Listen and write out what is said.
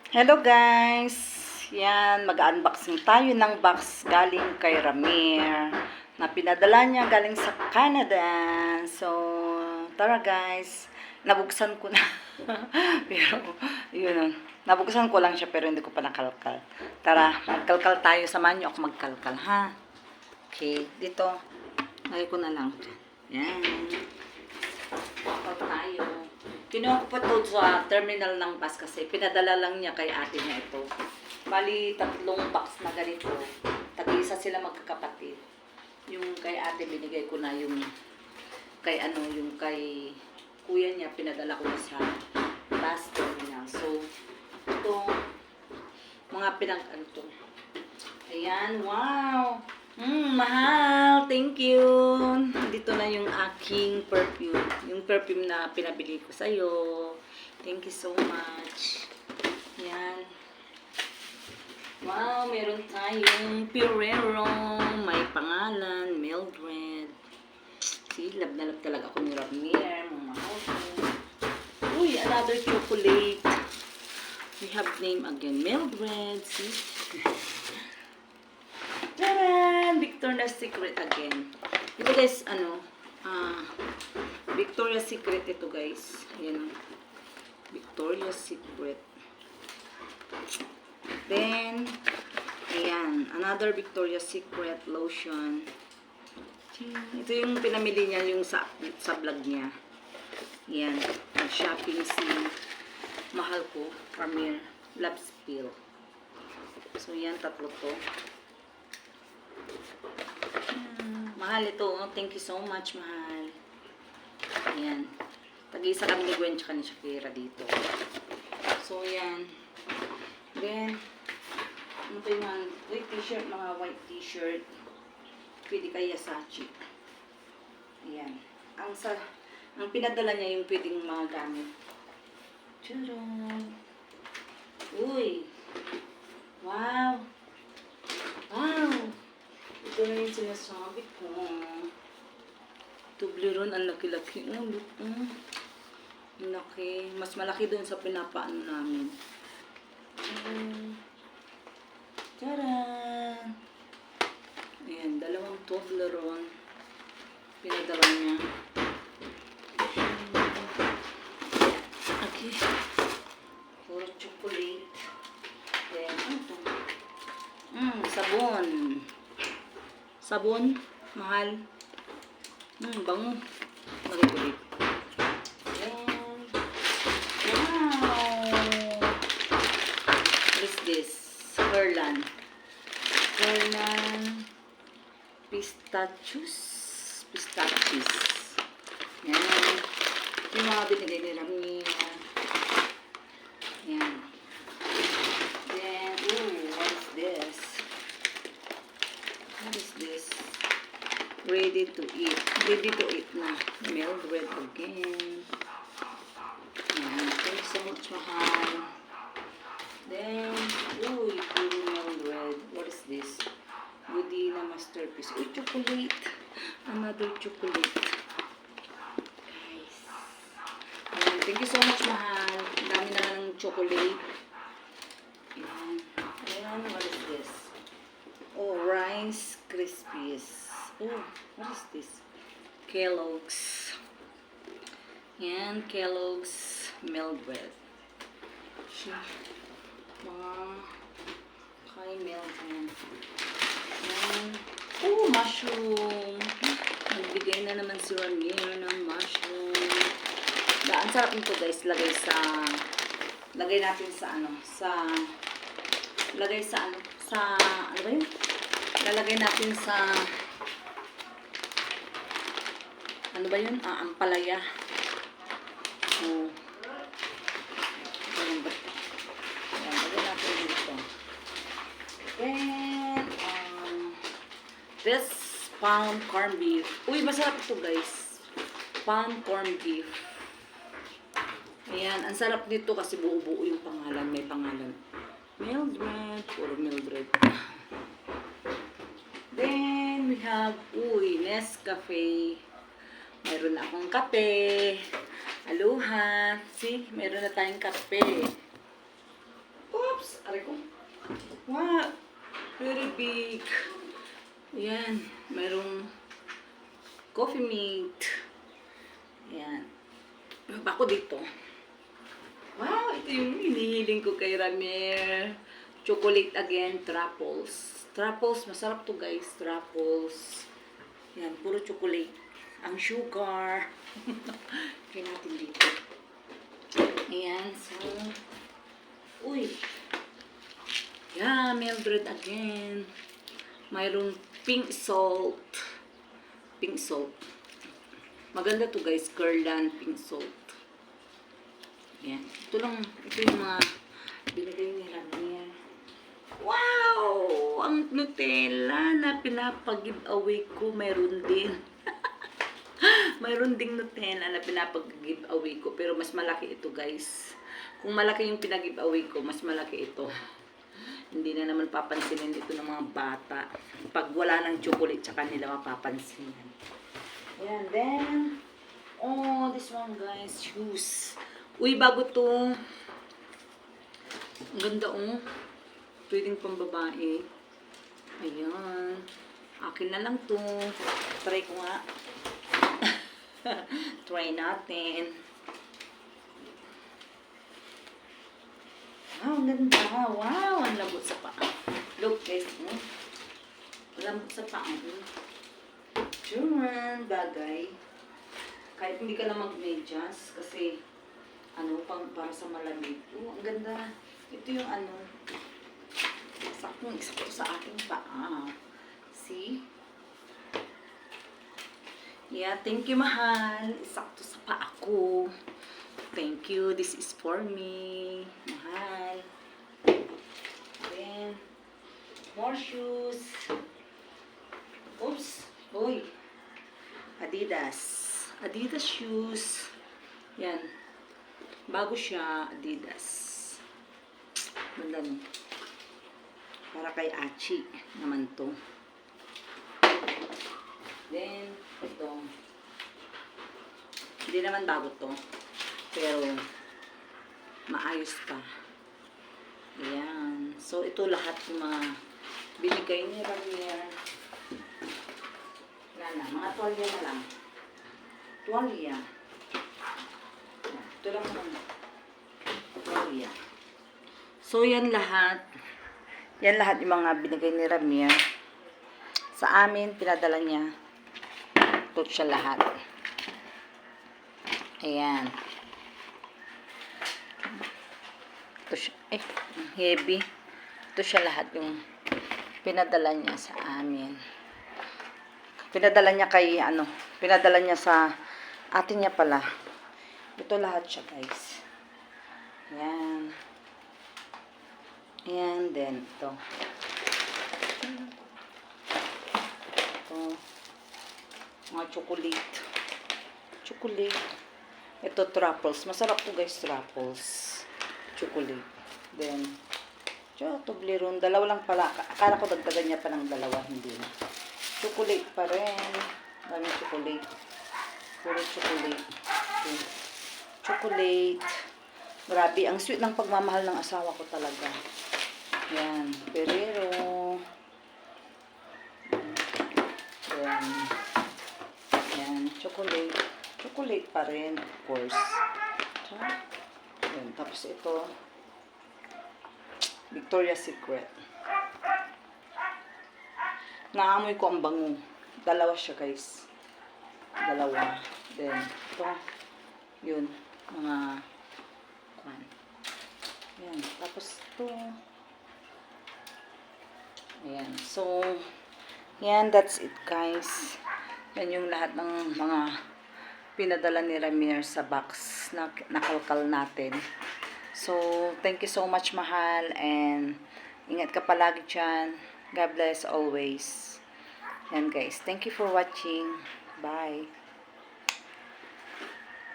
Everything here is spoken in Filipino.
Hello guys! Yan, mag-unboxing tayo ng box galing kay Ramir na pinadala niya galing sa Canada. So, tara guys, nabuksan ko na. Pero, yun, nabuksan ko lang siya pero hindi ko pa nakalkal. Tara, magkalkal tayo. Samahan niyo ako magkalkal, ha? Okay, dito. Lagay ko na lang. Yan. Kalkal tayo. Kinuha ko pa ito sa terminal ng bus kasi pinadala lang niya kay ate niya ito. Bali, 3 box na ganito. Tag-isa sila magkakapatid. Yung kay ate binigay ko na yung yung kay kuya niya pinadala ko na sa bus terminal. So, ito mga to. Ayan, wow! Mahal. Thank you. Dito na yung aking perfume. Yung perfume na pinabili ko sa'yo. Thank you so much. Yan. Wow, meron tayong Pirero. May pangalan, Mildred. See, love na love talaga ako ni Ramir. Mahal ko. Uy, another chocolate. We have name again, Mildred. See? Taran! Victoria's Secret again. Ito guys, Victoria's Secret ito guys. Ayan. Victoria's Secret. Then, ayan. Another Victoria's Secret lotion. Ito yung pinamili niya yung sa vlog niya. Ayan. Shopping si mahal ko. Ramir. Love Spill. So, yan. 3 to. Mahal ito. Thank you so much, mahal. Ayan. Tag-isa kami ni Gwen tsaka ni Shakira dito. So, ayan. Then, ano pa yung t-shirt, mga white t-shirt. Pwede kaya Sachi. Ayan. Ang pinadala niya yung pwedeng mga gamit. Tcharam! Uy! Wow! Wow! Ito na yung sinasabi ko. Toblerone, ang laki-laki. Look. Ang laki. Mas malaki doon sa pinapaano namin. Tcharan! Ayan, 2 Toblerone. Pinadala niya. Okay. Puro chocolate. Ayan, ano ito? Sabon. Sabon, mahal. Bango. Lagay ko dito. Ayan. Wow! What is this? Perlan. Pistachios. Ayan. Yung mga binigay nila niya. Ayan. Then, what is this? What is this? Ready to eat. Ready to eat na. Mildred again. Ayan. Thank you so much, mahal. Then, puro Mildred. What is this? Budina Masterpiece. Uy, chocolate. Another chocolate. Guys. Ayan. Thank you so much, mahal. Ang dami na ng chocolate. Ayan. Ayan. What is this? Rice Krispies. What is this? Kellogg's. Yan, Kellogg's Mildred. Mga kay Mildred. Yan. Mushroom. Nagbigay na naman si Ramir ng mushroom. Ang sarap nito guys. Lagay natin sa ano ba yun? Lalagay natin sa ano ba yun? Ampalaya. Ayan ba? Ayan, lagay natin dito. Then, this pound corned beef. Uy, masarap ito guys. Pound corned beef. Ayan, ang sarap nito kasi buo-buo yung pangalan. May pangalan. Mildred or Mildred. Then, we have, Nescafe. Meron na akong kape. Aloha. See, meron na tayong kape. Very big. Ayan. Mayroong coffee mate. Ayan. Baba ko dito. Wow, ito yung hinihiling ko kay Ramir. Chocolate again, truffles. Truffles, masarap to guys, truffles. Yan, puro chocolate. Ang sugar. Kaya natin dito. Ayan, so. Uy. Yeah, Mildred again. Mayroong pink salt. Pink salt. Maganda to guys, Guerlain pink salt. Yan. Ito yung mga binigay ni Ramir. Wow! Ang Nutella na pinapag-giveaway ko, mayroon din. Mayroon ding Nutella na pinapag-giveaway ko, pero mas malaki ito guys. Kung malaki yung pinag-giveaway ko, mas malaki ito. Hindi na naman papansinin ito ng mga bata. Pag wala ng chocolate, tsaka nila mapapansinan. Ayan, then, oh, this one guys, shoes. Uy, bago to. Ang ganda, oh. Pwedeng pang babae. Ayan. Akin na lang to. Try ko nga. Try natin. Wow, ang ganda. Wow, ang lambot sa paa. Look, guys, oh. Lambot sa paa. Sure, bagay. Kahit hindi ka na mag-medyas, kasi, para sa malamig. Oh, ang ganda. Ito yung eksakto sa aking paa. See? Yeah, thank you, mahal. Eksakto sa paa ko. Thank you. This is for me. Mahal. Then, more shoes. Oops. Uy. Adidas. Adidas shoes. Yan. Bago siya, Adidas. Ganda no. Para kay Achi naman to. Then, ito. Hindi naman bago to. Pero, maayos pa. Ayan. So, ito lahat yung mga binigay ni Ramir. Mga tuwalya na lang. Tuwalya. Ito lang naman. Tuwalya. So, yan lahat. Yan lahat yung mga binigay ni Ramir. Sa amin, pinadala niya. Ito siya lahat. Ayan. Ito siya. Heavy. Ito siya lahat yung pinadala niya sa amin. Pinadala niya pinadala niya sa atin niya pala. Ito lahat siya, guys. Ayan. Ayan, then ito. Ito. Mga chocolate. Chocolate. Ito, truffles. Masarap to, guys, truffles. Chocolate. Then, Toblerone. Dalawa lang pala. Akala ko dagdagan niya pa ng dalawa. Hindi na. Chocolate pa rin. Daming chocolate. Puro chocolate. Okay. Chocolate. Grabe. Ang sweet ng pagmamahal ng asawa ko talaga. Yan. Ferrero. Yan. Chocolate. Chocolate pa rin. Of course. Yan. Tapos ito. Victoria's Secret. Naamoy ko ang bango. Dalawa siya, guys. Dalawa. Then, ito. Yun. Mga yan. Tapos ito. Ayan. So, yan. That's it, guys. Yan yung lahat ng mga pinadala ni Ramir sa box na nakalkal natin. So, thank you so much, mahal. And, ingat ka palagi dyan. God bless always. Yan guys. Thank you for watching. Bye.